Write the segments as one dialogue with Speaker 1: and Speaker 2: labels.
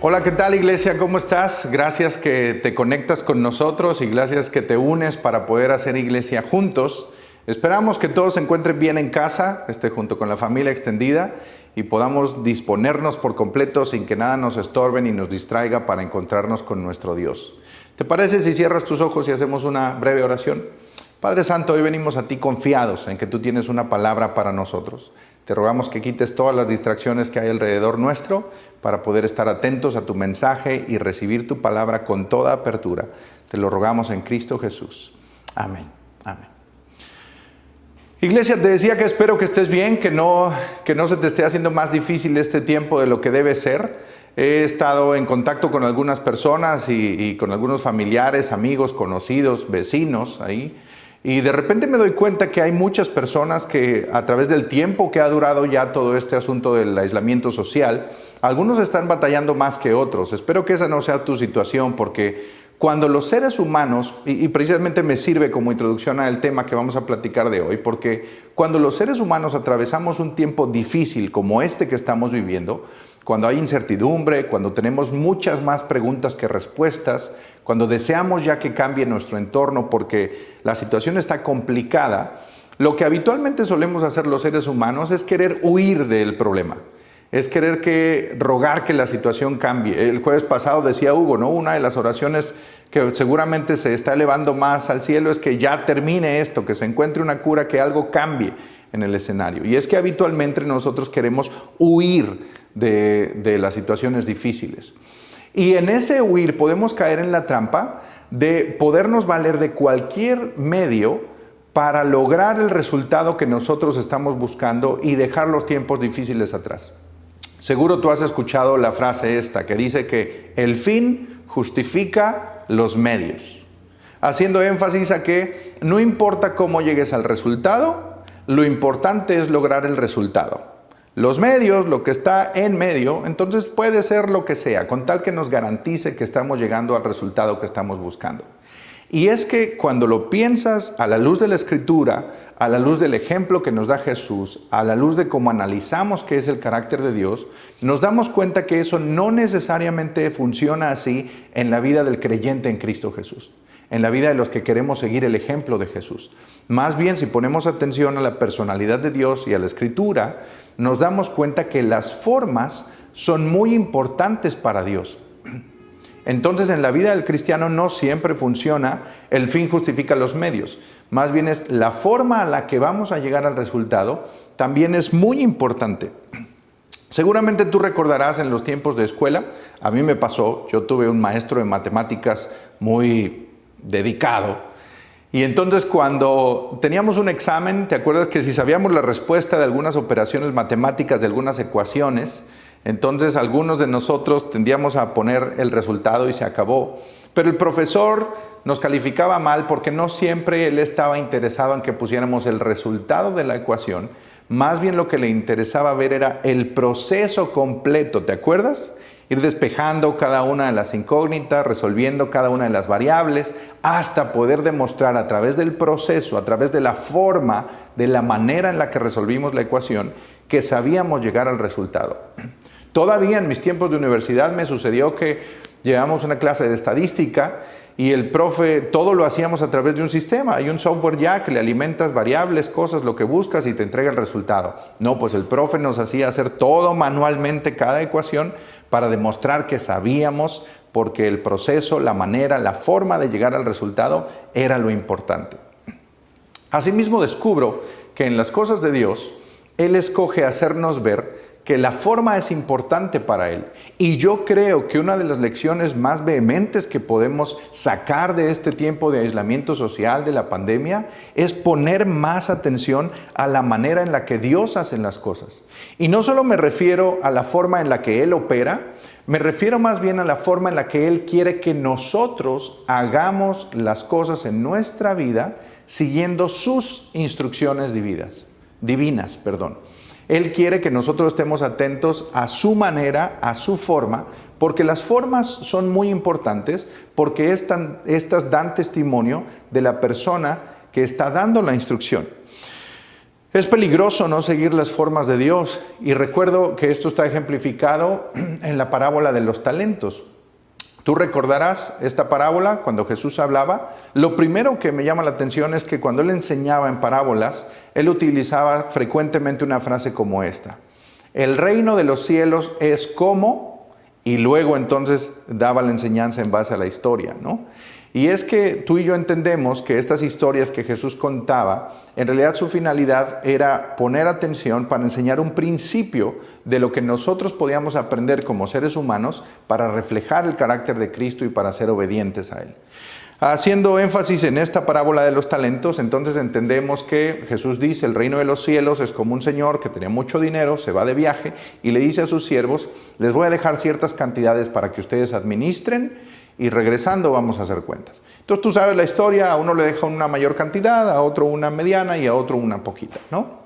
Speaker 1: Hola, ¿qué tal, iglesia? ¿Cómo estás? Gracias que te conectas con nosotros y gracias que te unes para poder hacer iglesia juntos. Esperamos que todos se encuentren bien en casa, junto con la familia extendida, y podamos disponernos por completo sin que nada nos estorbe ni nos distraiga para encontrarnos con nuestro Dios. ¿Te parece si cierras tus ojos y hacemos una breve oración? Padre Santo, hoy venimos a ti confiados en que tú tienes una palabra para nosotros. Te rogamos que quites todas las distracciones que hay alrededor nuestro para poder estar atentos a tu mensaje y recibir tu palabra con toda apertura. Te lo rogamos en Cristo Jesús. Amén. Amén. Iglesia, te decía que espero que estés bien, que no se te esté haciendo más difícil este tiempo de lo que debe ser. He estado en contacto con algunas personas y con algunos familiares, amigos, conocidos, vecinos ahí. Y de repente me doy cuenta que hay muchas personas que a través del tiempo que ha durado ya todo este asunto del aislamiento social, algunos están batallando más que otros. Espero que esa no sea tu situación, porque cuando los seres humanos, y precisamente me sirve como introducción al tema que vamos a platicar de hoy, porque cuando los seres humanos atravesamos un tiempo difícil como este que estamos viviendo, cuando hay incertidumbre, cuando tenemos muchas más preguntas que respuestas, cuando deseamos ya que cambie nuestro entorno porque la situación está complicada, lo que habitualmente solemos hacer los seres humanos es querer huir del problema. Es rogar que la situación cambie. El jueves pasado decía Hugo, ¿no? Una de las oraciones que seguramente se está elevando más al cielo es que ya termine esto, que se encuentre una cura, que algo cambie en el escenario. Y es que habitualmente nosotros queremos huir de las situaciones difíciles. Y en ese huir podemos caer en la trampa de podernos valer de cualquier medio para lograr el resultado que nosotros estamos buscando y dejar los tiempos difíciles atrás. Seguro tú has escuchado la frase esta que dice que el fin justifica los medios, haciendo énfasis a que no importa cómo llegues al resultado, lo importante es lograr el resultado. Los medios, lo que está en medio, entonces puede ser lo que sea, con tal que nos garantice que estamos llegando al resultado que estamos buscando. Y es que cuando lo piensas a la luz de la Escritura, a la luz del ejemplo que nos da Jesús, a la luz de cómo analizamos qué es el carácter de Dios, nos damos cuenta que eso no necesariamente funciona así en la vida del creyente en Cristo Jesús, en la vida de los que queremos seguir el ejemplo de Jesús. Más bien, si ponemos atención a la personalidad de Dios y a la Escritura, nos damos cuenta que las formas son muy importantes para Dios. Entonces, en la vida del cristiano no siempre funciona el fin justifica los medios. Más bien es la forma a la que vamos a llegar al resultado, también es muy importante. Seguramente tú recordarás en los tiempos de escuela, a mí me pasó, yo tuve un maestro de matemáticas muy dedicado. Y entonces cuando teníamos un examen, ¿te acuerdas que si sabíamos la respuesta de algunas operaciones matemáticas, de algunas ecuaciones, entonces algunos de nosotros tendíamos a poner el resultado y se acabó? Pero el profesor nos calificaba mal porque no siempre él estaba interesado en que pusiéramos el resultado de la ecuación. Más bien lo que le interesaba ver era el proceso completo, ¿te acuerdas? Ir despejando cada una de las incógnitas, resolviendo cada una de las variables, hasta poder demostrar a través del proceso, a través de la forma, de la manera en la que resolvimos la ecuación, que sabíamos llegar al resultado. Todavía en mis tiempos de universidad me sucedió que llevamos una clase de estadística y el profe, todo lo hacíamos a través de un sistema. Hay un software ya que le alimentas variables, cosas, lo que buscas y te entrega el resultado. No, pues el profe nos hacía hacer todo manualmente, cada ecuación, para demostrar que sabíamos, porque el proceso, la manera, la forma de llegar al resultado era lo importante. Asimismo descubro que en las cosas de Dios, Él escoge hacernos ver que la forma es importante para Él. Y yo creo que una de las lecciones más vehementes que podemos sacar de este tiempo de aislamiento social, de la pandemia, es poner más atención a la manera en la que Dios hace las cosas. Y no solo me refiero a la forma en la que Él opera, me refiero más bien a la forma en la que Él quiere que nosotros hagamos las cosas en nuestra vida siguiendo sus instrucciones divinas. Él quiere que nosotros estemos atentos a su manera, a su forma, porque las formas son muy importantes, porque estas dan testimonio de la persona que está dando la instrucción. Es peligroso no seguir las formas de Dios, y recuerdo que esto está ejemplificado en la parábola de los talentos. Tú recordarás esta parábola cuando Jesús hablaba. Lo primero que me llama la atención es que cuando Él enseñaba en parábolas, Él utilizaba frecuentemente una frase como esta: el reino de los cielos es como, y luego entonces daba la enseñanza en base a la historia, ¿no? Y es que tú y yo entendemos que estas historias que Jesús contaba, en realidad su finalidad era poner atención para enseñar un principio de lo que nosotros podíamos aprender como seres humanos para reflejar el carácter de Cristo y para ser obedientes a Él. Haciendo énfasis en esta parábola de los talentos, entonces entendemos que Jesús dice: el reino de los cielos es como un señor que tenía mucho dinero, se va de viaje y le dice a sus siervos: les voy a dejar ciertas cantidades para que ustedes administren, y regresando vamos a hacer cuentas. Entonces tú sabes la historia: a uno le deja una mayor cantidad, a otro una mediana y a otro una poquita, ¿no?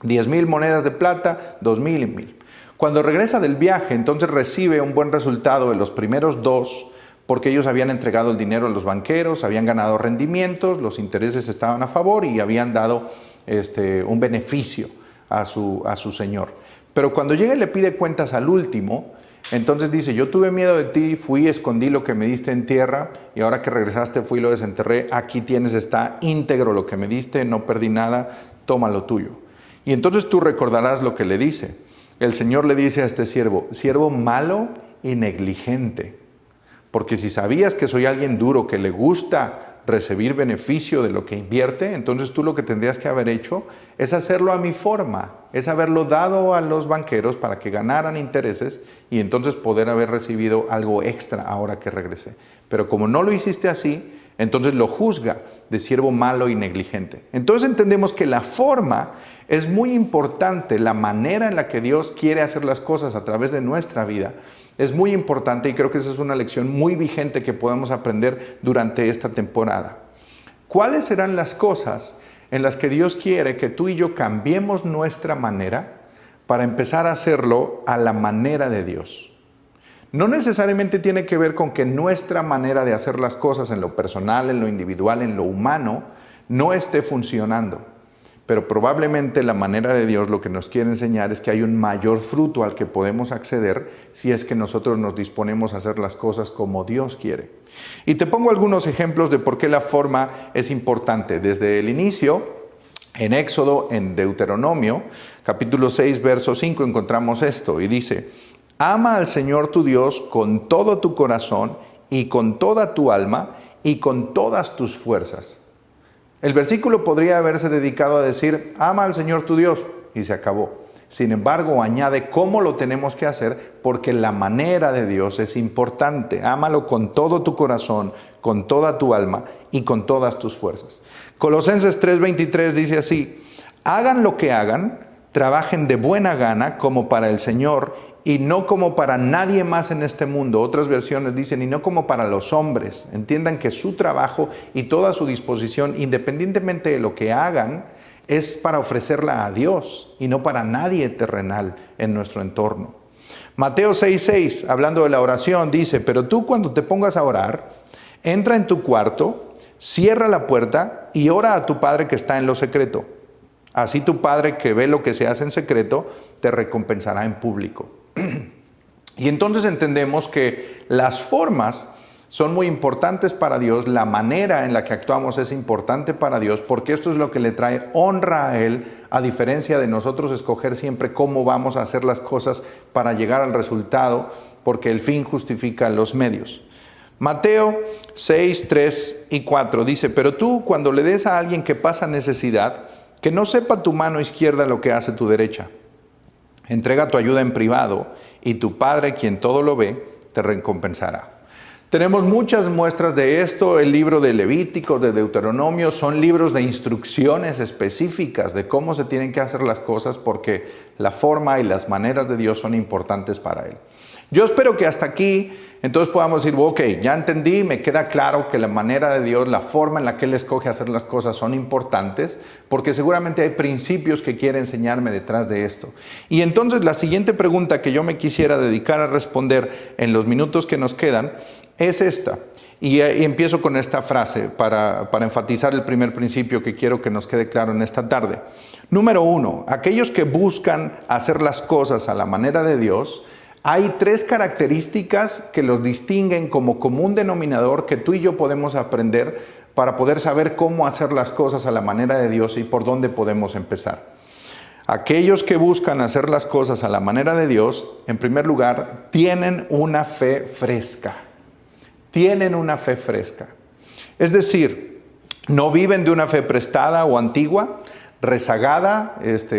Speaker 1: 10,000 monedas de plata, 2,000 y 1,000. Cuando regresa del viaje, entonces recibe un buen resultado de los primeros dos, porque ellos habían entregado el dinero a los banqueros, habían ganado rendimientos, los intereses estaban a favor y habían dado un beneficio a su señor. Pero cuando llega y le pide cuentas al último, entonces dice: yo tuve miedo de ti, fui, escondí lo que me diste en tierra, y ahora que regresaste fui y lo desenterré. Aquí tienes, está íntegro lo que me diste, no perdí nada, toma lo tuyo. Y entonces tú recordarás lo que le dice. El Señor le dice a este siervo: siervo malo y negligente, porque si sabías que soy alguien duro, que le gusta recibir beneficio de lo que invierte, entonces tú lo que tendrías que haber hecho es hacerlo a mi forma, es haberlo dado a los banqueros para que ganaran intereses y entonces poder haber recibido algo extra ahora que regresé. Pero como no lo hiciste así, entonces lo juzga de siervo malo y negligente. Entonces entendemos que la forma es muy importante, la manera en la que Dios quiere hacer las cosas a través de nuestra vida es muy importante, y creo que esa es una lección muy vigente que podemos aprender durante esta temporada. ¿Cuáles serán las cosas en las que Dios quiere que tú y yo cambiemos nuestra manera para empezar a hacerlo a la manera de Dios? No necesariamente tiene que ver con que nuestra manera de hacer las cosas en lo personal, en lo individual, en lo humano, no esté funcionando. Pero probablemente la manera de Dios lo que nos quiere enseñar es que hay un mayor fruto al que podemos acceder si es que nosotros nos disponemos a hacer las cosas como Dios quiere. Y te pongo algunos ejemplos de por qué la forma es importante. Desde el inicio, en Éxodo, en Deuteronomio, capítulo 6, verso 5, encontramos esto y dice: ama al Señor tu Dios con todo tu corazón y con toda tu alma y con todas tus fuerzas. El versículo podría haberse dedicado a decir: ama al Señor tu Dios, y se acabó. Sin embargo, añade cómo lo tenemos que hacer, porque la manera de Dios es importante. Ámalo con todo tu corazón, con toda tu alma y con todas tus fuerzas. Colosenses 3:23 dice así: hagan lo que hagan, trabajen de buena gana como para el Señor y no como para nadie más en este mundo. Otras versiones dicen: y no como para los hombres. Entiendan que su trabajo y toda su disposición, independientemente de lo que hagan, es para ofrecerla a Dios y no para nadie terrenal en nuestro entorno. Mateo 6:6, hablando de la oración, dice: pero tú, cuando te pongas a orar, entra en tu cuarto, cierra la puerta y ora a tu Padre que está en lo secreto. Así tu Padre, que ve lo que se hace en secreto, te recompensará en público. Y entonces entendemos que las formas son muy importantes para Dios, la manera en la que actuamos es importante para Dios, porque esto es lo que le trae honra a Él, a diferencia de nosotros escoger siempre cómo vamos a hacer las cosas para llegar al resultado, porque el fin justifica los medios. Mateo 6, 3 y 4 dice: pero tú, cuando le des a alguien que pasa necesidad, que no sepa tu mano izquierda lo que hace tu derecha. Entrega tu ayuda en privado, y tu Padre, quien todo lo ve, te recompensará. Tenemos muchas muestras de esto. El libro de Levítico, de Deuteronomio, son libros de instrucciones específicas de cómo se tienen que hacer las cosas, porque la forma y las maneras de Dios son importantes para Él. Yo espero que hasta aquí entonces podamos decir: ok, ya entendí, me queda claro que la manera de Dios, la forma en la que Él escoge hacer las cosas son importantes, porque seguramente hay principios que quiere enseñarme detrás de esto. Y entonces la siguiente pregunta que yo me quisiera dedicar a responder en los minutos que nos quedan es esta: Y empiezo con esta frase para enfatizar el primer principio que quiero que nos quede claro en esta tarde. Número 1, aquellos que buscan hacer las cosas a la manera de Dios, hay 3 características que los distinguen como común denominador que tú y yo podemos aprender para poder saber cómo hacer las cosas a la manera de Dios y por dónde podemos empezar. Aquellos que buscan hacer las cosas a la manera de Dios, en primer lugar, tienen una fe fresca. Tienen una fe fresca. Es decir, no viven de una fe prestada o antigua, rezagada,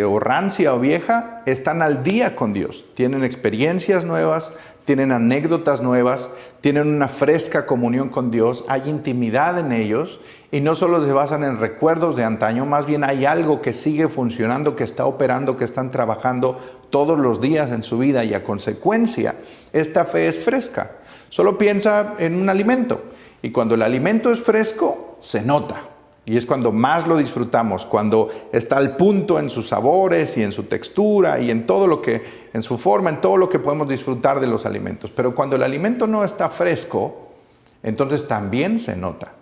Speaker 1: o rancia o vieja, están al día con Dios. Tienen experiencias nuevas, tienen anécdotas nuevas, tienen una fresca comunión con Dios, hay intimidad en ellos y no solo se basan en recuerdos de antaño, más bien hay algo que sigue funcionando, que está operando, que están trabajando todos los días en su vida y a consecuencia, esta fe es fresca. Solo piensa en un alimento y cuando el alimento es fresco, se nota. Y es cuando más lo disfrutamos, cuando está al punto en sus sabores y en su textura y en todo lo que, en su forma, en todo lo que podemos disfrutar de los alimentos. Pero cuando el alimento no está fresco, entonces también se nota.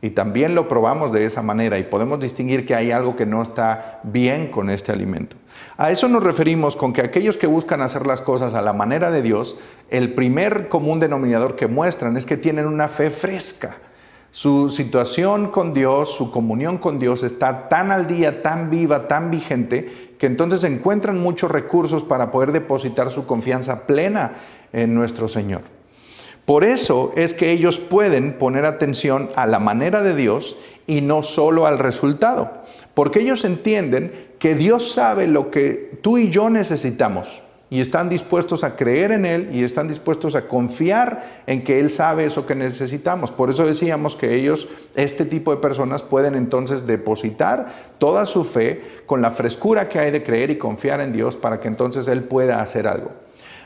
Speaker 1: Y también lo probamos de esa manera y podemos distinguir que hay algo que no está bien con este alimento. A eso nos referimos con que aquellos que buscan hacer las cosas a la manera de Dios, el primer común denominador que muestran es que tienen una fe fresca. Su situación con Dios, su comunión con Dios está tan al día, tan viva, tan vigente, que entonces encuentran muchos recursos para poder depositar su confianza plena en nuestro Señor. Por eso es que ellos pueden poner atención a la manera de Dios y no solo al resultado. Porque ellos entienden que Dios sabe lo que tú y yo necesitamos. Y están dispuestos a creer en Él y están dispuestos a confiar en que Él sabe eso que necesitamos. Por eso decíamos que ellos, este tipo de personas, pueden entonces depositar toda su fe con la frescura que hay de creer y confiar en Dios para que entonces Él pueda hacer algo.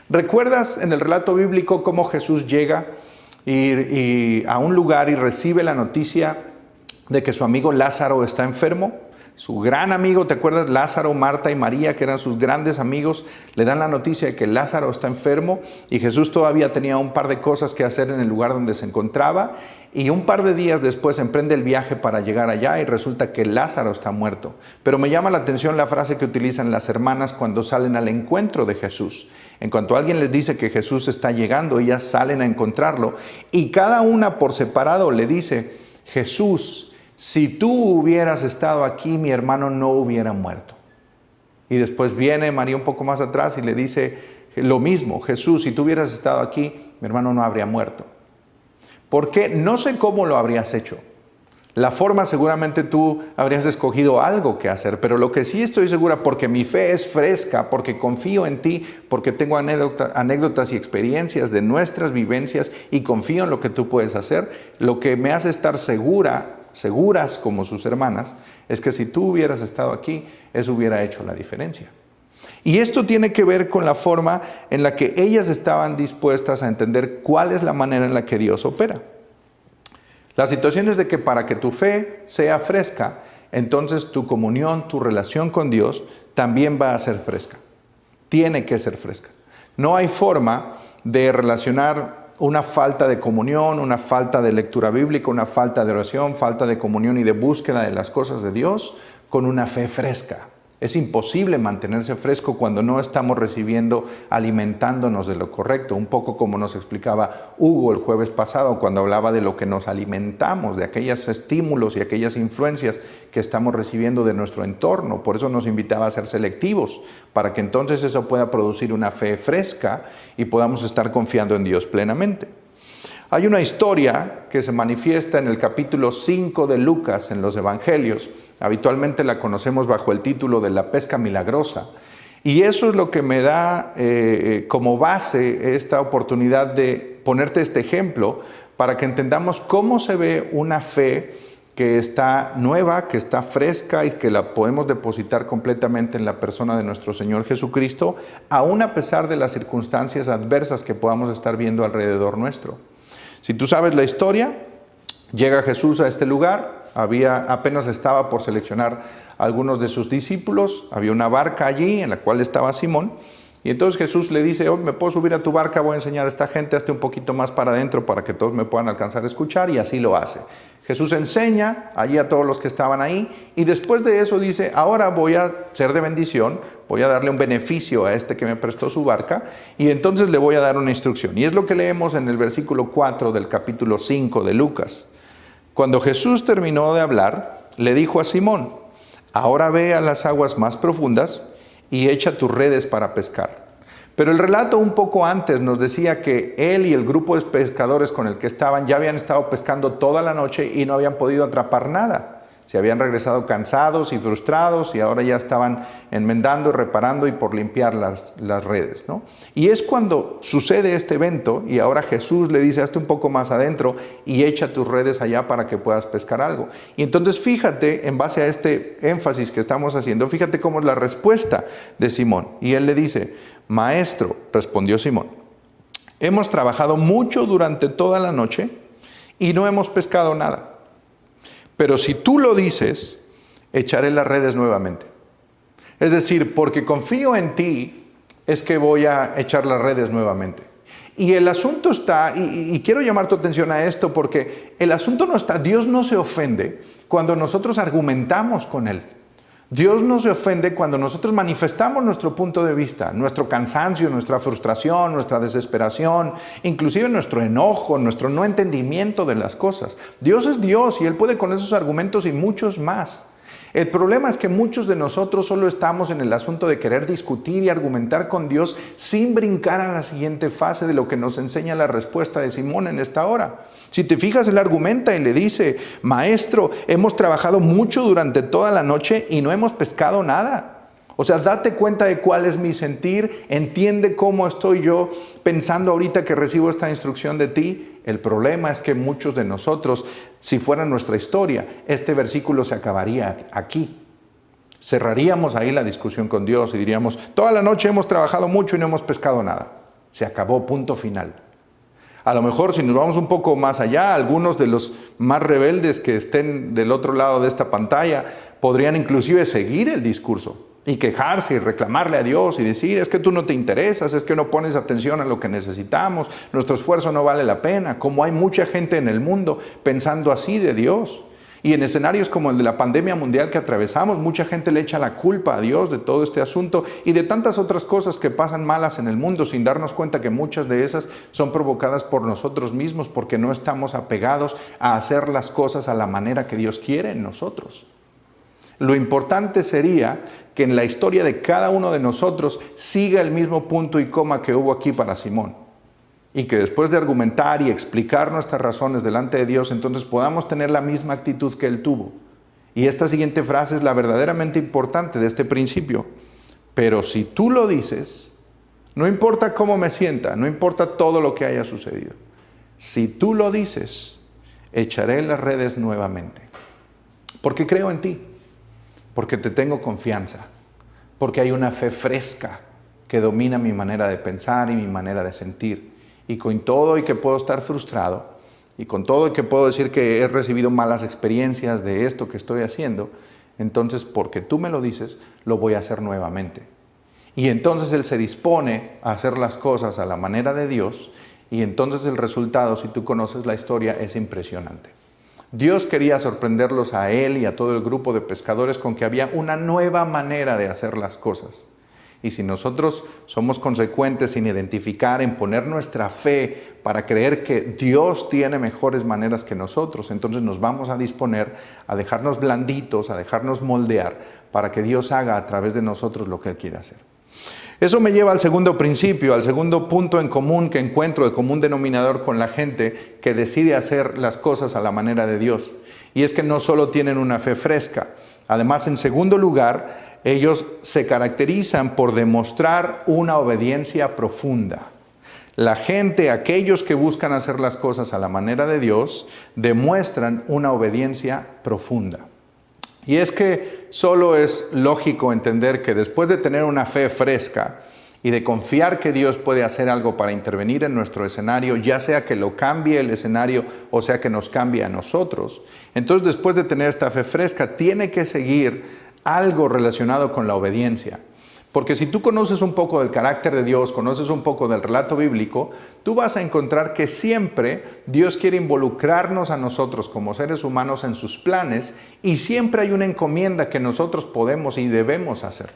Speaker 1: ¿Recuerdas en el relato bíblico cómo Jesús llega a un lugar y recibe la noticia de que su amigo Lázaro está enfermo? Su gran amigo, ¿te acuerdas? Lázaro, Marta y María, que eran sus grandes amigos, le dan la noticia de que Lázaro está enfermo y Jesús todavía tenía un par de cosas que hacer en el lugar donde se encontraba y un par de días después emprende el viaje para llegar allá y resulta que Lázaro está muerto. Pero me llama la atención la frase que utilizan las hermanas cuando salen al encuentro de Jesús. En cuanto alguien les dice que Jesús está llegando, ellas salen a encontrarlo y cada una por separado le dice: Jesús, si tú hubieras estado aquí, mi hermano no hubiera muerto. Y después viene María un poco más atrás y le dice lo mismo: Jesús, si tú hubieras estado aquí, mi hermano no habría muerto. ¿Por qué? No sé cómo lo habrías hecho. La forma seguramente tú habrías escogido algo que hacer, pero lo que sí estoy segura, porque mi fe es fresca, porque confío en ti, porque tengo anécdotas y experiencias de nuestras vivencias y confío en lo que tú puedes hacer, lo que me hace estar seguras como sus hermanas, es que si tú hubieras estado aquí, eso hubiera hecho la diferencia. Y esto tiene que ver con la forma en la que ellas estaban dispuestas a entender cuál es la manera en la que Dios opera. La situación es de que para que tu fe sea fresca, entonces tu comunión, tu relación con Dios también va a ser fresca. Tiene que ser fresca. No hay forma de relacionar una falta de comunión, una falta de lectura bíblica, una falta de oración, falta de comunión y de búsqueda de las cosas de Dios con una fe fresca. Es imposible mantenerse fresco cuando no estamos recibiendo, alimentándonos de lo correcto. Un poco como nos explicaba Hugo el jueves pasado cuando hablaba de lo que nos alimentamos, de aquellos estímulos y aquellas influencias que estamos recibiendo de nuestro entorno. Por eso nos invitaba a ser selectivos, para que entonces eso pueda producir una fe fresca y podamos estar confiando en Dios plenamente. Hay una historia que se manifiesta en el capítulo 5 de Lucas en los Evangelios. Habitualmente la conocemos bajo el título de la pesca milagrosa. Y eso es lo que me da como base esta oportunidad de ponerte este ejemplo para que entendamos cómo se ve una fe que está nueva, que está fresca y que la podemos depositar completamente en la persona de nuestro Señor Jesucristo, aún a pesar de las circunstancias adversas que podamos estar viendo alrededor nuestro. Si tú sabes la historia, llega Jesús a este lugar, apenas estaba por seleccionar a algunos de sus discípulos, había una barca allí en la cual estaba Simón, Y entonces Jesús le dice, me puedo subir a tu barca, voy a enseñar a esta gente, hazte un poquito más para adentro para que todos me puedan alcanzar a escuchar, y así lo hace. Jesús enseña allí a todos los que estaban ahí, y después de eso dice, ahora voy a ser de bendición, voy a darle un beneficio a este que me prestó su barca, y entonces le voy a dar una instrucción. Y es lo que leemos en el versículo 4 del capítulo 5 de Lucas. Cuando Jesús terminó de hablar, le dijo a Simón, ahora ve a las aguas más profundas y echa tus redes para pescar. Pero el relato un poco antes nos decía que él y el grupo de pescadores con el que estaban ya habían estado pescando toda la noche y no habían podido atrapar nada. Se habían regresado cansados y frustrados y ahora ya estaban enmendando, reparando y por limpiar las redes, ¿no? Y es cuando sucede este evento y ahora Jesús le dice, hazte un poco más adentro y echa tus redes allá para que puedas pescar algo. Y entonces fíjate, en base a este énfasis que estamos haciendo, fíjate cómo es la respuesta de Simón. Y él le dice, maestro, respondió Simón, hemos trabajado mucho durante toda la noche y no hemos pescado nada. Pero si tú lo dices, echaré las redes nuevamente. Es decir, porque confío en ti, es que voy a echar las redes nuevamente. Y el asunto está, y quiero llamar tu atención a esto, porque el asunto no está, Dios no se ofende cuando nosotros argumentamos con Él. Dios no se ofende cuando nosotros manifestamos nuestro punto de vista, nuestro cansancio, nuestra frustración, nuestra desesperación, inclusive nuestro enojo, nuestro no entendimiento de las cosas. Dios es Dios y Él puede con esos argumentos y muchos más. El problema es que muchos de nosotros solo estamos en el asunto de querer discutir y argumentar con Dios sin brincar a la siguiente fase de lo que nos enseña la respuesta de Simón en esta hora. Si te fijas, él argumenta y le dice, maestro, hemos trabajado mucho durante toda la noche y no hemos pescado nada. O sea, date cuenta de cuál es mi sentir, entiende cómo estoy yo pensando ahorita que recibo esta instrucción de ti. El problema es que muchos de nosotros, si fuera nuestra historia, este versículo se acabaría aquí. Cerraríamos ahí la discusión con Dios y diríamos, toda la noche hemos trabajado mucho y no hemos pescado nada. Se acabó, punto final. A lo mejor si nos vamos un poco más allá, algunos de los más rebeldes que estén del otro lado de esta pantalla podrían inclusive seguir el discurso y quejarse y reclamarle a Dios y decir, es que tú no te interesas, es que no pones atención a lo que necesitamos, nuestro esfuerzo no vale la pena, como hay mucha gente en el mundo pensando así de Dios. Y en escenarios como el de la pandemia mundial que atravesamos, mucha gente le echa la culpa a Dios de todo este asunto y de tantas otras cosas que pasan malas en el mundo sin darnos cuenta que muchas de esas son provocadas por nosotros mismos porque no estamos apegados a hacer las cosas a la manera que Dios quiere en nosotros. Lo importante sería que en la historia de cada uno de nosotros siga el mismo punto y coma que hubo aquí para Simón. Y que después de argumentar y explicar nuestras razones delante de Dios, entonces podamos tener la misma actitud que Él tuvo. Y esta siguiente frase es la verdaderamente importante de este principio. Pero si tú lo dices, no importa cómo me sienta, no importa todo lo que haya sucedido. Si tú lo dices, echaré las redes nuevamente. Porque creo en ti, porque te tengo confianza, porque hay una fe fresca que domina mi manera de pensar y mi manera de sentir. Y con todo y que puedo estar frustrado, y con todo y que puedo decir que he recibido malas experiencias de esto que estoy haciendo, entonces porque tú me lo dices, lo voy a hacer nuevamente. Y entonces Él se dispone a hacer las cosas a la manera de Dios, y entonces el resultado, si tú conoces la historia, es impresionante. Dios quería sorprenderlos a Él y a todo el grupo de pescadores con que había una nueva manera de hacer las cosas. Y si nosotros somos consecuentes en identificar, en poner nuestra fe para creer que Dios tiene mejores maneras que nosotros, entonces nos vamos a disponer a dejarnos blanditos, a dejarnos moldear para que Dios haga a través de nosotros lo que Él quiere hacer. Eso me lleva al segundo principio, al segundo punto en común que encuentro, el común denominador con la gente que decide hacer las cosas a la manera de Dios. Y es que no solo tienen una fe fresca, además, en segundo lugar, ellos se caracterizan por demostrar una obediencia profunda. La gente, aquellos que buscan hacer las cosas a la manera de Dios, demuestran una obediencia profunda. Y es que solo es lógico entender que después de tener una fe fresca y de confiar que Dios puede hacer algo para intervenir en nuestro escenario, ya sea que lo cambie el escenario o sea que nos cambie a nosotros, entonces después de tener esta fe fresca tiene que seguir algo relacionado con la obediencia. Porque si tú conoces un poco del carácter de Dios, conoces un poco del relato bíblico, tú vas a encontrar que siempre Dios quiere involucrarnos a nosotros como seres humanos en sus planes y siempre hay una encomienda que nosotros podemos y debemos hacer.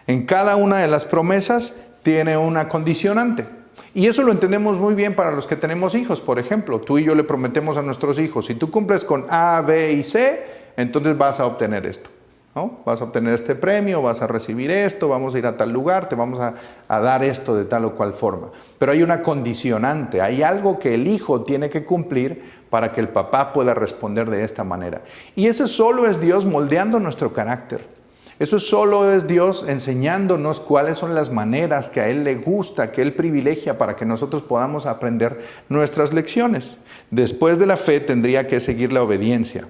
Speaker 1: En cada una de las promesas tiene una condicionante. Y eso lo entendemos muy bien para los que tenemos hijos. Por ejemplo, tú y yo le prometemos a nuestros hijos, si tú cumples con A, B y C, entonces vas a obtener esto, ¿no? Vas a obtener este premio, vas a recibir esto, vamos a ir a tal lugar, te vamos a dar esto de tal o cual forma. Pero hay una condicionante, hay algo que el hijo tiene que cumplir para que el papá pueda responder de esta manera. Y ese solo es Dios moldeando nuestro carácter. Eso solo es Dios enseñándonos cuáles son las maneras que a Él le gusta, que Él privilegia para que nosotros podamos aprender nuestras lecciones. Después de la fe tendría que seguir la obediencia.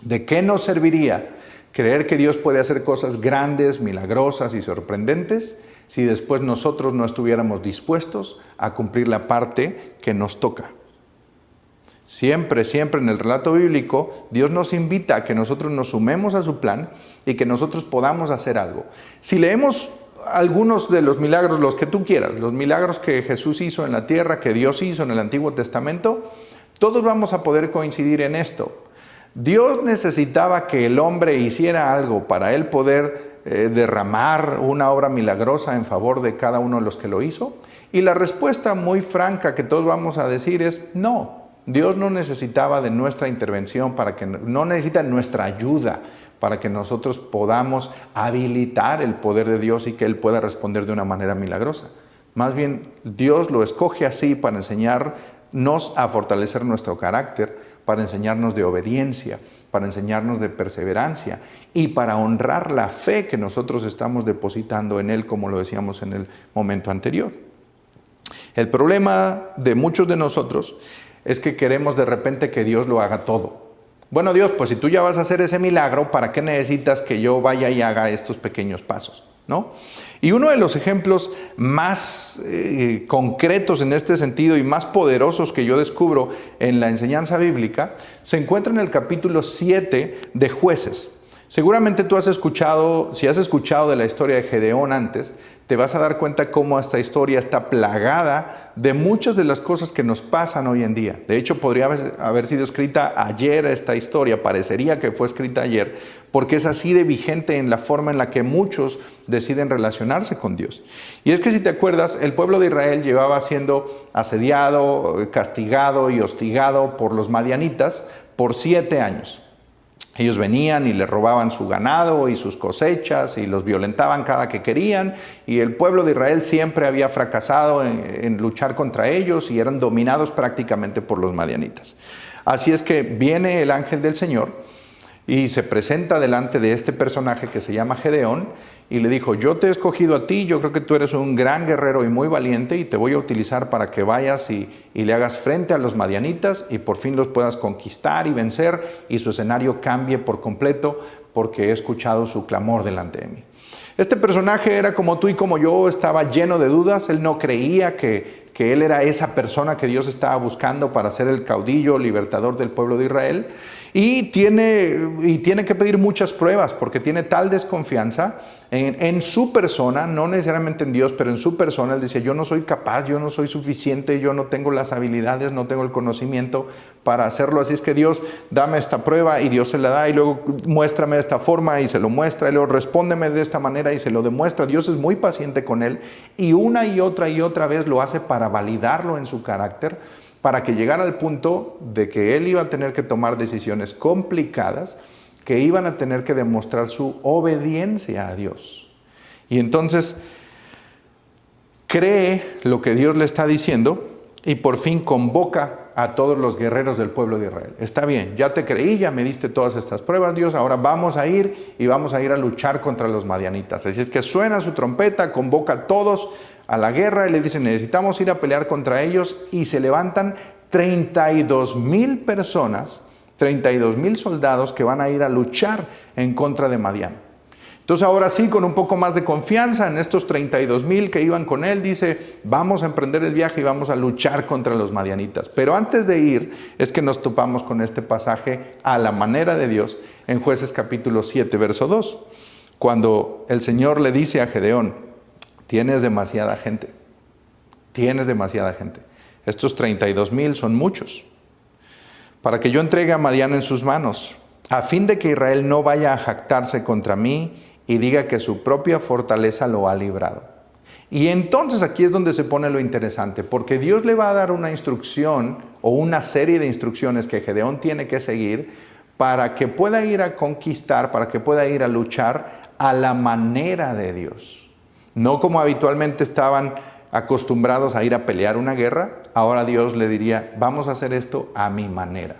Speaker 1: ¿De qué nos serviría creer que Dios puede hacer cosas grandes, milagrosas y sorprendentes si después nosotros no estuviéramos dispuestos a cumplir la parte que nos toca? Siempre, siempre en el relato bíblico, Dios nos invita a que nosotros nos sumemos a su plan y que nosotros podamos hacer algo. Si leemos algunos de los milagros, los que tú quieras, los milagros que Jesús hizo en la tierra, que Dios hizo en el Antiguo Testamento, todos vamos a poder coincidir en esto. Dios necesitaba que el hombre hiciera algo para él poder derramar una obra milagrosa en favor de cada uno de los que lo hizo. Y la respuesta muy franca que todos vamos a decir es no. Dios no necesitaba de nuestra intervención, no necesita nuestra ayuda para que nosotros podamos habilitar el poder de Dios y que Él pueda responder de una manera milagrosa. Más bien, Dios lo escoge así para enseñarnos a fortalecer nuestro carácter, para enseñarnos de obediencia, para enseñarnos de perseverancia y para honrar la fe que nosotros estamos depositando en Él, como lo decíamos en el momento anterior. El problema de muchos de nosotros es que queremos de repente que Dios lo haga todo. Bueno, Dios, pues si tú ya vas a hacer ese milagro, ¿para qué necesitas que yo vaya y haga estos pequeños pasos? ¿No? Y uno de los ejemplos más concretos en este sentido y más poderosos que yo descubro en la enseñanza bíblica se encuentra en el capítulo 7 de Jueces. Seguramente tú has escuchado, si has escuchado de la historia de Gedeón antes, te vas a dar cuenta cómo esta historia está plagada de muchas de las cosas que nos pasan hoy en día. De hecho, podría haber sido escrita ayer esta historia, parecería que fue escrita ayer, porque es así de vigente en la forma en la que muchos deciden relacionarse con Dios. Y es que si te acuerdas, el pueblo de Israel llevaba siendo asediado, castigado y hostigado por los madianitas por 7 años. Ellos venían y le robaban su ganado y sus cosechas y los violentaban cada que querían, y el pueblo de Israel siempre había fracasado en luchar contra ellos y eran dominados prácticamente por los madianitas. Así es que viene el ángel del Señor y se presenta delante de este personaje que se llama Gedeón y le dijo: yo te he escogido a ti, yo creo que tú eres un gran guerrero y muy valiente y te voy a utilizar para que vayas y le hagas frente a los madianitas y por fin los puedas conquistar y vencer y su escenario cambie por completo, porque he escuchado su clamor delante de mí. Este personaje era como tú y como yo, estaba lleno de dudas. Él no creía que él era esa persona que Dios estaba buscando para ser el caudillo libertador del pueblo de Israel. Y tiene que pedir muchas pruebas porque tiene tal desconfianza en su persona, no necesariamente en Dios, pero en su persona. Él decía: yo no soy capaz, yo no soy suficiente, yo no tengo las habilidades, no tengo el conocimiento para hacerlo. Así es que Dios, dame esta prueba, y Dios se la da, y luego muéstrame de esta forma y se lo muestra, y luego respóndeme de esta manera y se lo demuestra. Dios es muy paciente con él y una y otra vez lo hace para validarlo en su carácter, para que llegara al punto de que él iba a tener que tomar decisiones complicadas que iban a tener que demostrar su obediencia a Dios. Y entonces cree lo que Dios le está diciendo y por fin convoca a todos los guerreros del pueblo de Israel. Está bien, ya te creí, ya me diste todas estas pruebas, Dios, ahora vamos a ir a luchar contra los madianitas. Así es que suena su trompeta, convoca a todos a la guerra y le dice: necesitamos ir a pelear contra ellos, y se levantan 32,000 personas, 32,000 soldados que van a ir a luchar en contra de Madián. Entonces ahora sí, con un poco más de confianza en estos 32,000 que iban con él, dice: vamos a emprender el viaje y vamos a luchar contra los madianitas. Pero antes de ir es que nos topamos con este pasaje a la manera de Dios en Jueces capítulo 7, verso 2. cuando el Señor le dice a Gedeón, tienes demasiada gente, estos 32,000 son muchos, para que yo entregue a Madián en sus manos, a fin de que Israel no vaya a jactarse contra mí y diga que su propia fortaleza lo ha librado. Y entonces aquí es donde se pone lo interesante, porque Dios le va a dar una instrucción o una serie de instrucciones que Gedeón tiene que seguir para que pueda ir a conquistar, para que pueda ir a luchar a la manera de Dios. No como habitualmente estaban acostumbrados a ir a pelear una guerra, ahora Dios le diría, vamos a hacer esto a mi manera.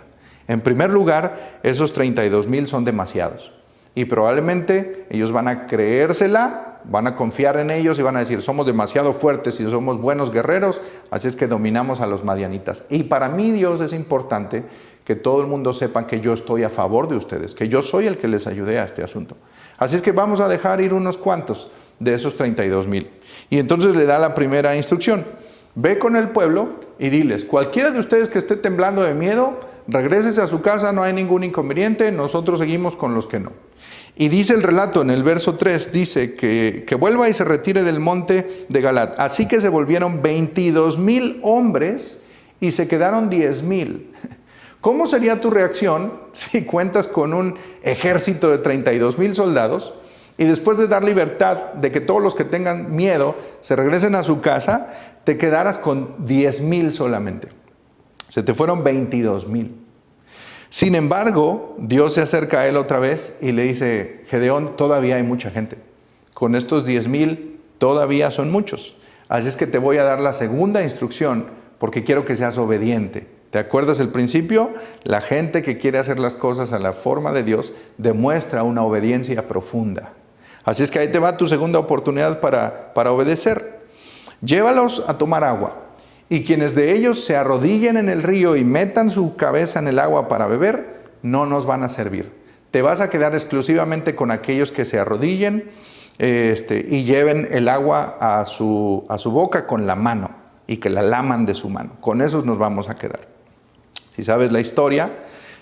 Speaker 1: En primer lugar, esos 32,000 son demasiados. Y probablemente ellos van a creérsela, van a confiar en ellos y van a decir, somos demasiado fuertes y somos buenos guerreros, así es que dominamos a los madianitas. Y para mí, Dios, es importante que todo el mundo sepa que yo estoy a favor de ustedes, que yo soy el que les ayudé a este asunto. Así es que vamos a dejar ir unos cuantos de esos 32,000. Y entonces le da la primera instrucción. Ve con el pueblo y diles, cualquiera de ustedes que esté temblando de miedo, regrésese a su casa, no hay ningún inconveniente, nosotros seguimos con los que no. Y dice el relato en el verso 3, dice que vuelva y se retire del monte de Galat. Así que se volvieron 22,000 hombres y se quedaron 10,000. ¿Cómo sería tu reacción si cuentas con un ejército de 32,000 soldados y después de dar libertad de que todos los que tengan miedo se regresen a su casa, te quedaras con 10,000 solamente? Se te fueron 22,000. Sin embargo, Dios se acerca a él otra vez y le dice, Gedeón, todavía hay mucha gente. Con estos 10,000 todavía son muchos. Así es que te voy a dar la segunda instrucción porque quiero que seas obediente. ¿Te acuerdas el principio? La gente que quiere hacer las cosas a la forma de Dios demuestra una obediencia profunda. Así es que ahí te va tu segunda oportunidad para obedecer. Llévalos a tomar agua. Y quienes de ellos se arrodillen en el río y metan su cabeza en el agua para beber, no nos van a servir. Te vas a quedar exclusivamente con aquellos que se arrodillen y lleven el agua a su boca con la mano y que la laman de su mano. Con esos nos vamos a quedar. Si sabes la historia,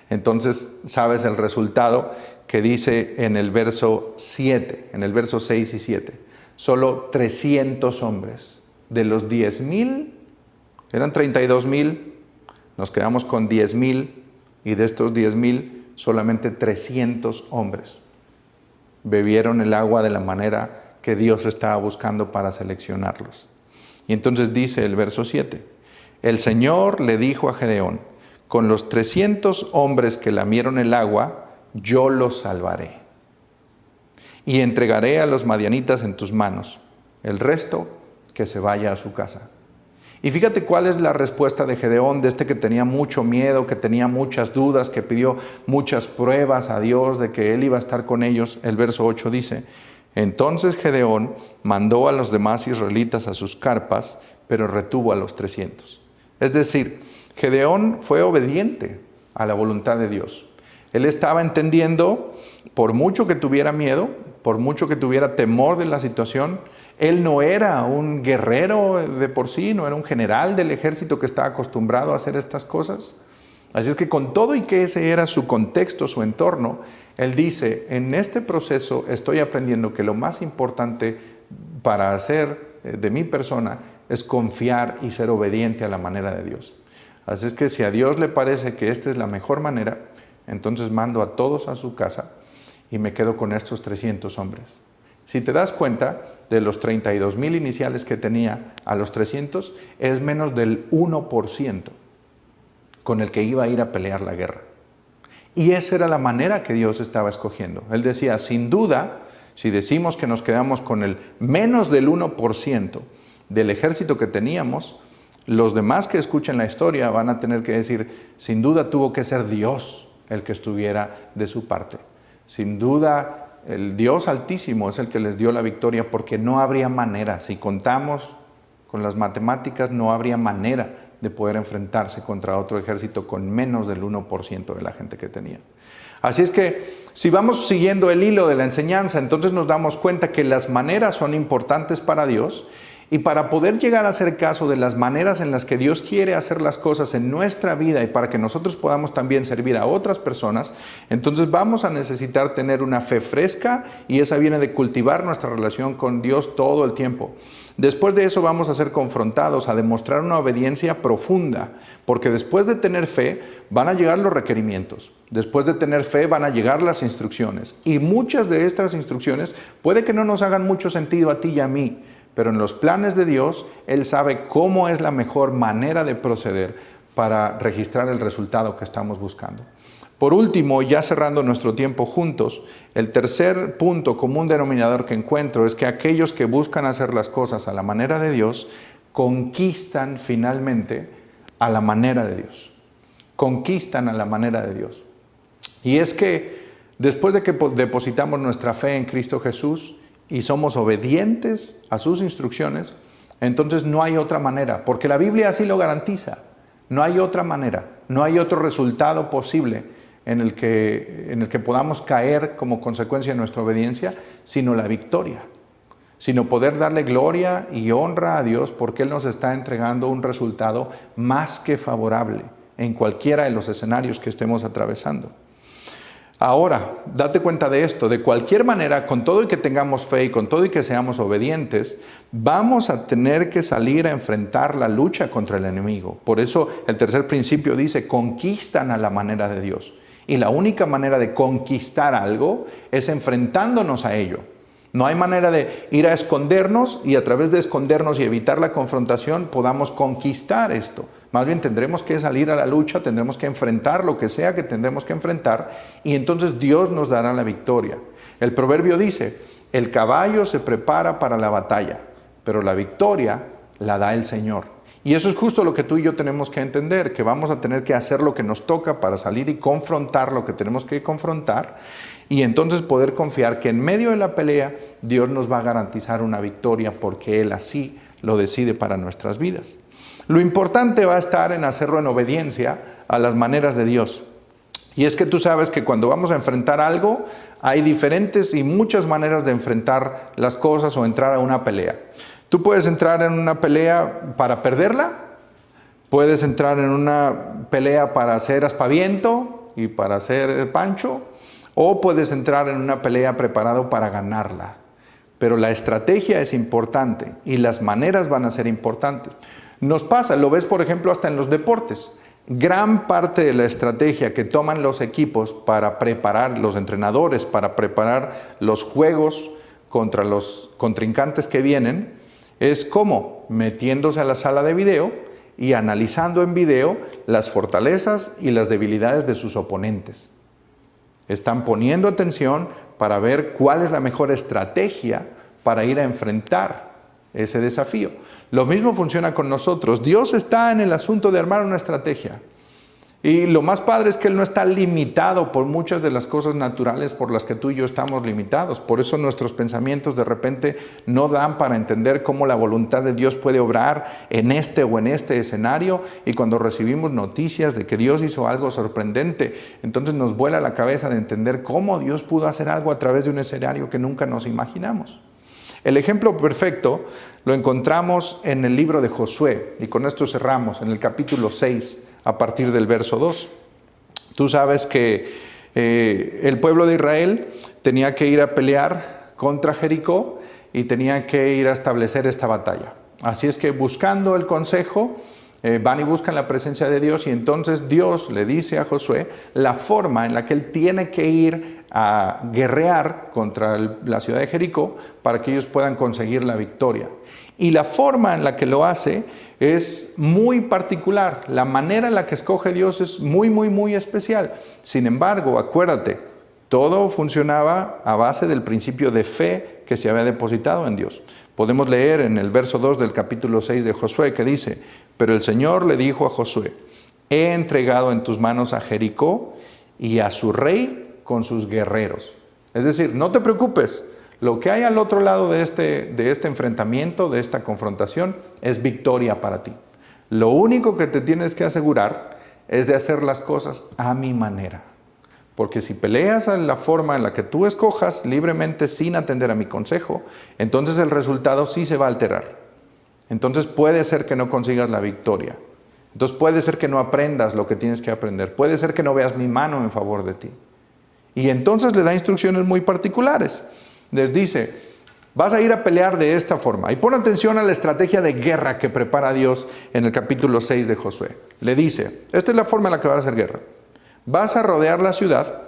Speaker 1: entonces sabes el resultado que dice en el verso 7, en el verso 6 y 7. Solo 300 hombres de los 10,000. Eran 32,000, nos quedamos con 10,000 y de estos 10,000 solamente 300 hombres bebieron el agua de la manera que Dios estaba buscando para seleccionarlos. Y entonces dice el verso 7, el Señor le dijo a Gedeón, con los 300 hombres que lamieron el agua, yo los salvaré y entregaré a los madianitas en tus manos, el resto que se vaya a su casa. Y fíjate cuál es la respuesta de Gedeón, de este que tenía mucho miedo, que tenía muchas dudas, que pidió muchas pruebas a Dios de que él iba a estar con ellos. El verso 8 dice, entonces Gedeón mandó a los demás israelitas a sus carpas, pero retuvo a los 300. Es decir, Gedeón fue obediente a la voluntad de Dios. Él estaba entendiendo, por mucho que tuviera miedo, por mucho que tuviera temor de la situación, él no era un guerrero de por sí, no era un general del ejército que estaba acostumbrado a hacer estas cosas. Así es que con todo y que ese era su contexto, su entorno, él dice, en este proceso estoy aprendiendo que lo más importante para hacer de mi persona es confiar y ser obediente a la manera de Dios. Así es que si a Dios le parece que esta es la mejor manera, entonces mando a todos a su casa y me quedo con estos 300 hombres. Si te das cuenta, de los 32,000 iniciales que tenía a los 300, es menos del 1% con el que iba a ir a pelear la guerra. Y esa era la manera que Dios estaba escogiendo. Él decía, sin duda, si decimos que nos quedamos con el menos del 1% del ejército que teníamos, los demás que escuchen la historia van a tener que decir, sin duda tuvo que ser Dios el que estuviera de su parte. Sin duda, el Dios Altísimo es el que les dio la victoria porque no habría manera, si contamos con las matemáticas, no habría manera de poder enfrentarse contra otro ejército con menos del 1% de la gente que tenía. Así es que si vamos siguiendo el hilo de la enseñanza, entonces nos damos cuenta que las maneras son importantes para Dios Y para poder llegar a hacer caso de las maneras en las que Dios quiere hacer las cosas en nuestra vida y para que nosotros podamos también servir a otras personas, entonces vamos a necesitar tener una fe fresca y esa viene de cultivar nuestra relación con Dios todo el tiempo. Después de eso vamos a ser confrontados a demostrar una obediencia profunda, porque después de tener fe van a llegar los requerimientos, después de tener fe van a llegar las instrucciones y muchas de estas instrucciones puede que no nos hagan mucho sentido a ti y a mí, pero en los planes de Dios, Él sabe cómo es la mejor manera de proceder para registrar el resultado que estamos buscando. Por último, ya cerrando nuestro tiempo juntos, el tercer punto común denominador que encuentro es que aquellos que buscan hacer las cosas a la manera de Dios, conquistan finalmente a la manera de Dios. Conquistan a la manera de Dios. Y es que después de que depositamos nuestra fe en Cristo Jesús, y somos obedientes a sus instrucciones, entonces no hay otra manera, porque la Biblia así lo garantiza. No hay otra manera, no hay otro resultado posible en el que podamos caer como consecuencia de nuestra obediencia, sino la victoria, sino poder darle gloria y honra a Dios porque Él nos está entregando un resultado más que favorable en cualquiera de los escenarios que estemos atravesando. Ahora, date cuenta de esto, de cualquier manera, con todo y que tengamos fe y con todo y que seamos obedientes, vamos a tener que salir a enfrentar la lucha contra el enemigo. Por eso el tercer principio dice, conquistan a la manera de Dios. Y la única manera de conquistar algo es enfrentándonos a ello. No hay manera de ir a escondernos y a través de escondernos y evitar la confrontación podamos conquistar esto. Más bien tendremos que salir a la lucha, tendremos que enfrentar lo que sea que tendremos que enfrentar y entonces Dios nos dará la victoria. El proverbio dice, el caballo se prepara para la batalla, pero la victoria la da el Señor. Y eso es justo lo que tú y yo tenemos que entender, que vamos a tener que hacer lo que nos toca para salir y confrontar lo que tenemos que confrontar y entonces poder confiar que en medio de la pelea Dios nos va a garantizar una victoria porque Él así lo decide para nuestras vidas. Lo importante va a estar en hacerlo en obediencia a las maneras de Dios. Y es que tú sabes que cuando vamos a enfrentar algo, hay diferentes y muchas maneras de enfrentar las cosas o entrar a una pelea. Tú puedes entrar en una pelea para perderla, puedes entrar en una pelea para hacer aspaviento y para hacer pancho, o puedes entrar en una pelea preparado para ganarla. Pero la estrategia es importante y las maneras van a ser importantes. Nos pasa, lo ves por ejemplo hasta en los deportes. Gran parte de la estrategia que toman los equipos para preparar, los entrenadores, para preparar los juegos contra los contrincantes que vienen, es como metiéndose a la sala de video y analizando en video las fortalezas y las debilidades de sus oponentes. Están poniendo atención para ver cuál es la mejor estrategia para ir a enfrentar ese desafío. Lo mismo funciona con nosotros. Dios está en el asunto de armar una estrategia. Y lo más padre es que Él no está limitado por muchas de las cosas naturales por las que tú y yo estamos limitados. Por eso nuestros pensamientos de repente no dan para entender cómo la voluntad de Dios puede obrar en este o en este escenario. Y cuando recibimos noticias de que Dios hizo algo sorprendente, entonces nos vuela la cabeza de entender cómo Dios pudo hacer algo a través de un escenario que nunca nos imaginamos. El ejemplo perfecto lo encontramos en el libro de Josué, y con esto cerramos, en el capítulo 6, a partir del verso 2. Tú sabes que el pueblo de Israel tenía que ir a pelear contra Jericó y tenía que ir a establecer esta batalla. Así es que buscando el consejo, van y buscan la presencia de Dios y entonces Dios le dice a Josué la forma en la que él tiene que ir a guerrear contra la ciudad de Jericó para que ellos puedan conseguir la victoria. Y la forma en la que lo hace es muy particular. La manera en la que escoge Dios es muy especial. Sin embargo, acuérdate, todo funcionaba a base del principio de fe que se había depositado en Dios. Podemos leer en el verso 2 del capítulo 6 de Josué que dice, pero el Señor le dijo a Josué, he entregado en tus manos a Jericó y a su rey con sus guerreros. Es decir, no te preocupes, lo que hay al otro lado de este enfrentamiento, de esta confrontación, es victoria para ti. Lo único que te tienes que asegurar es de hacer las cosas a mi manera. Porque si peleas en la forma en la que tú escojas libremente sin atender a mi consejo, entonces el resultado sí se va a alterar. entonces puede ser que no consigas la victoria. Entonces puede ser que no aprendas lo que tienes que aprender. Puede ser que no veas mi mano en favor de ti. Y entonces le da instrucciones muy particulares. Les dice, vas a ir a pelear de esta forma. Y pon atención a la estrategia de guerra que prepara Dios en el capítulo 6 de Josué. Le dice, esta es la forma en la que vas a hacer guerra. Vas a rodear la ciudad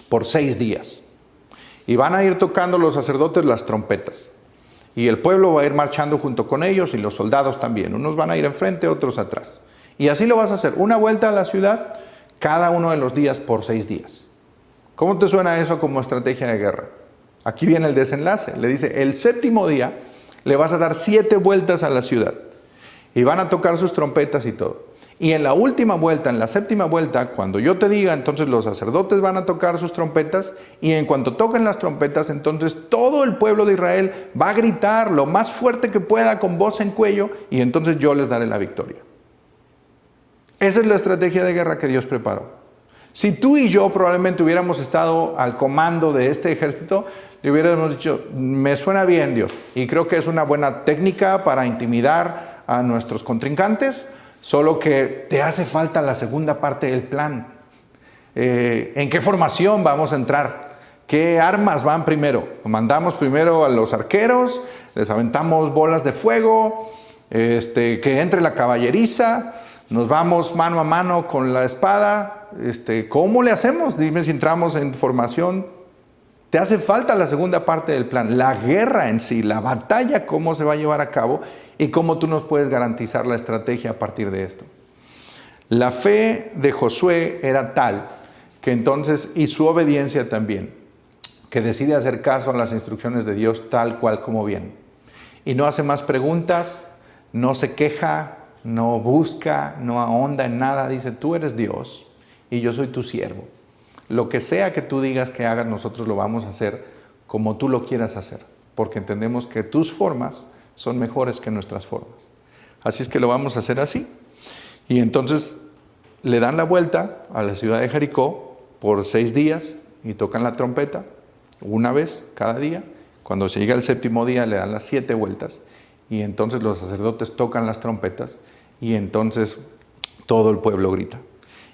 Speaker 1: por 6 días. Y van a ir tocando los sacerdotes las trompetas. Y el pueblo va a ir marchando junto con ellos y los soldados también. Unos van a ir enfrente, otros atrás. Y así lo vas a hacer. Una vuelta a la ciudad cada uno de los días por 6 días. ¿Cómo te suena eso como estrategia de guerra? Aquí viene el desenlace. Le dice, el 7º día le vas a dar 7 vueltas a la ciudad. Y van a tocar sus trompetas y todo. Y en la última vuelta, en la 7ª vuelta, cuando yo te diga, entonces los sacerdotes van a tocar sus trompetas. Y en cuanto toquen las trompetas, entonces todo el pueblo de Israel va a gritar lo más fuerte que pueda con voz en cuello. Y entonces yo les daré la victoria. Esa es la estrategia de guerra que Dios preparó. Si tú y yo probablemente hubiéramos estado al comando de este ejército, le hubiéramos dicho, me suena bien Dios, y creo que es una buena técnica para intimidar a nuestros contrincantes, solo que te hace falta la segunda parte del plan. ¿En qué formación vamos a entrar? ¿Qué armas van primero? ¿Mandamos primero a los arqueros? ¿Les aventamos bolas de fuego? Que entre la caballeriza. ¿Nos vamos mano a mano con la espada? ¿Cómo le hacemos? Dime si entramos en formación. Te hace falta la segunda parte del plan, la guerra en sí, la batalla, cómo se va a llevar a cabo y cómo tú nos puedes garantizar la estrategia a partir de esto. La fe de Josué era tal que entonces, y su obediencia también, que decide hacer caso a las instrucciones de Dios tal cual como vienen. Y no hace más preguntas, no se queja, no busca, no ahonda en nada, dice, tú eres Dios y yo soy tu siervo. Lo que sea que tú digas que hagas, nosotros lo vamos a hacer como tú lo quieras hacer, porque entendemos que tus formas son mejores que nuestras formas. Así es que lo vamos a hacer así. Y entonces le dan la vuelta a la ciudad de Jericó por 6 días y tocan la trompeta una vez cada día. Cuando se llega el 7º día le dan las 7 vueltas y entonces los sacerdotes tocan las trompetas y entonces todo el pueblo grita.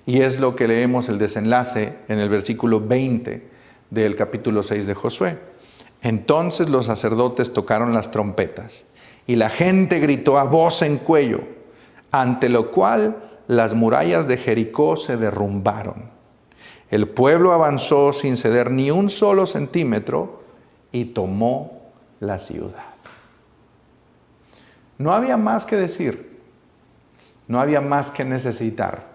Speaker 1: Y es lo que leemos el desenlace en el versículo 20 del capítulo 6 de Josué. Entonces los sacerdotes tocaron las trompetas y la gente gritó a voz en cuello, ante lo cual las murallas de Jericó se derrumbaron. El pueblo avanzó sin ceder ni un solo centímetro y tomó la ciudad. No había más que decir, no había más que necesitar.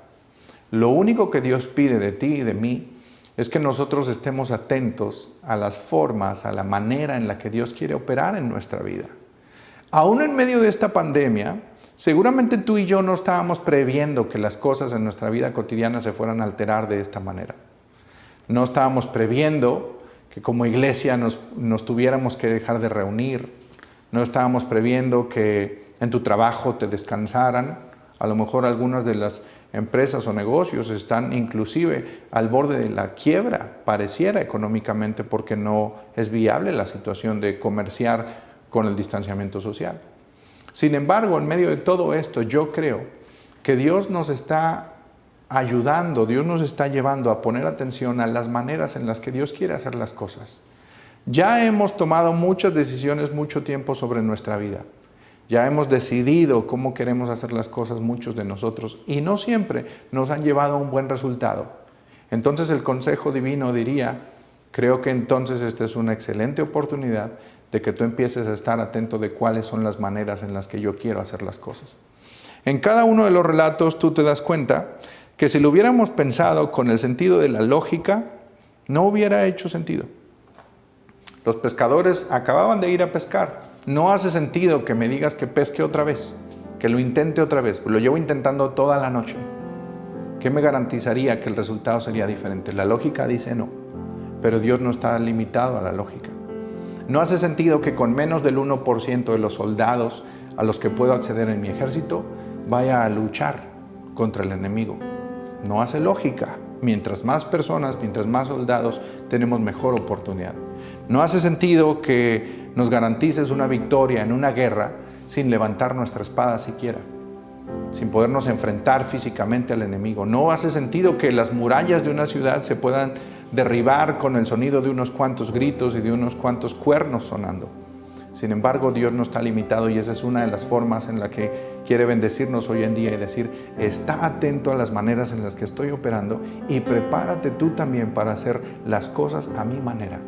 Speaker 1: Lo único que Dios pide de ti y de mí es que nosotros estemos atentos a las formas, a la manera en la que Dios quiere operar en nuestra vida. Aún en medio de esta pandemia, seguramente tú y yo no estábamos previendo que las cosas en nuestra vida cotidiana se fueran a alterar de esta manera. No estábamos previendo que como iglesia nos tuviéramos que dejar de reunir. No estábamos previendo que en tu trabajo te descansaran. A lo mejor algunas de las empresas o negocios están inclusive al borde de la quiebra, pareciera económicamente, porque no es viable la situación de comerciar con el distanciamiento social. Sin embargo, en medio de todo esto, yo creo que Dios nos está ayudando, Dios nos está llevando a poner atención a las maneras en las que Dios quiere hacer las cosas. Ya hemos tomado muchas decisiones mucho tiempo sobre nuestra vida. Ya hemos decidido cómo queremos hacer las cosas muchos de nosotros y no siempre nos han llevado a un buen resultado. Entonces el consejo divino diría, creo que entonces esta es una excelente oportunidad de que tú empieces a estar atento de cuáles son las maneras en las que yo quiero hacer las cosas. En cada uno de los relatos tú te das cuenta que si lo hubiéramos pensado con el sentido de la lógica, no hubiera hecho sentido. Los pescadores acababan de ir a pescar. No hace sentido que me digas que pesque otra vez, que lo intente otra vez. Lo llevo intentando toda la noche. ¿Qué me garantizaría que el resultado sería diferente? La lógica dice no, pero Dios no está limitado a la lógica. No hace sentido que con menos del 1% de los soldados a los que puedo acceder en mi ejército vaya a luchar contra el enemigo. No hace lógica. Mientras más personas, mientras más soldados, tenemos mejor oportunidad. No hace sentido que nos garantices una victoria en una guerra sin levantar nuestra espada siquiera, sin podernos enfrentar físicamente al enemigo. No hace sentido que las murallas de una ciudad se puedan derribar con el sonido de unos cuantos gritos y de unos cuantos cuernos sonando. Sin embargo, Dios no está limitado y esa es una de las formas en la que quiere bendecirnos hoy en día y decir, está atento a las maneras en las que estoy operando y prepárate tú también para hacer las cosas a mi manera,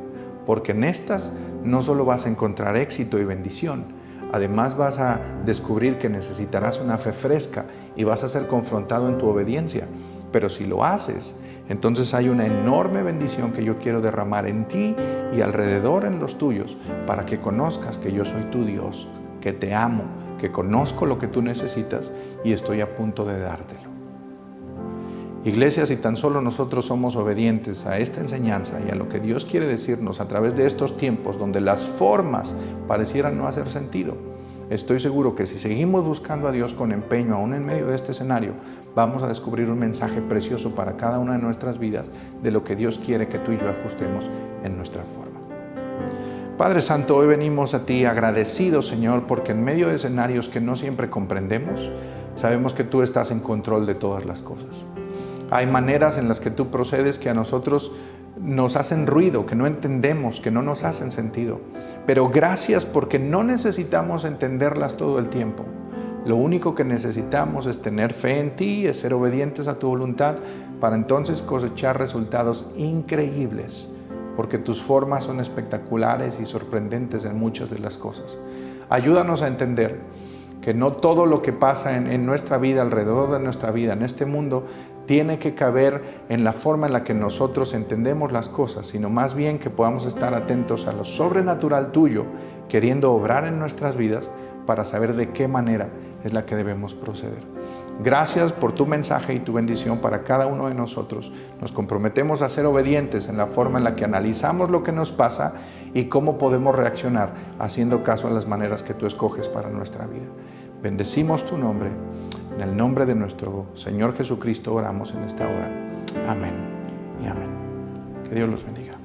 Speaker 1: porque en estas no solo vas a encontrar éxito y bendición, además vas a descubrir que necesitarás una fe fresca y vas a ser confrontado en tu obediencia, pero si lo haces, entonces hay una enorme bendición que yo quiero derramar en ti y alrededor en los tuyos para que conozcas que yo soy tu Dios, que te amo, que conozco lo que tú necesitas y estoy a punto de dártelo. Iglesia, si tan solo nosotros somos obedientes a esta enseñanza y a lo que Dios quiere decirnos a través de estos tiempos donde las formas parecieran no hacer sentido, estoy seguro que si seguimos buscando a Dios con empeño, aún en medio de este escenario, vamos a descubrir un mensaje precioso para cada una de nuestras vidas de lo que Dios quiere que tú y yo ajustemos en nuestra forma. Padre Santo, hoy venimos a ti agradecidos, Señor, porque en medio de escenarios que no siempre comprendemos, sabemos que tú estás en control de todas las cosas. Hay maneras en las que tú procedes que a nosotros nos hacen ruido, que no entendemos, que no nos hacen sentido. Pero gracias porque no necesitamos entenderlas todo el tiempo. Lo único que necesitamos es tener fe en ti, es ser obedientes a tu voluntad para entonces cosechar resultados increíbles, porque tus formas son espectaculares y sorprendentes en muchas de las cosas. Ayúdanos a entender que no todo lo que pasa en nuestra vida, alrededor de nuestra vida, en este mundo, tiene que caber en la forma en la que nosotros entendemos las cosas, sino más bien que podamos estar atentos a lo sobrenatural tuyo, queriendo obrar en nuestras vidas para saber de qué manera es la que debemos proceder. Gracias por tu mensaje y tu bendición para cada uno de nosotros. Nos comprometemos a ser obedientes en la forma en la que analizamos lo que nos pasa y cómo podemos reaccionar haciendo caso a las maneras que tú escoges para nuestra vida. Bendecimos tu nombre. En el nombre de nuestro Señor Jesucristo oramos en esta hora. Amén y amén. Que Dios los bendiga.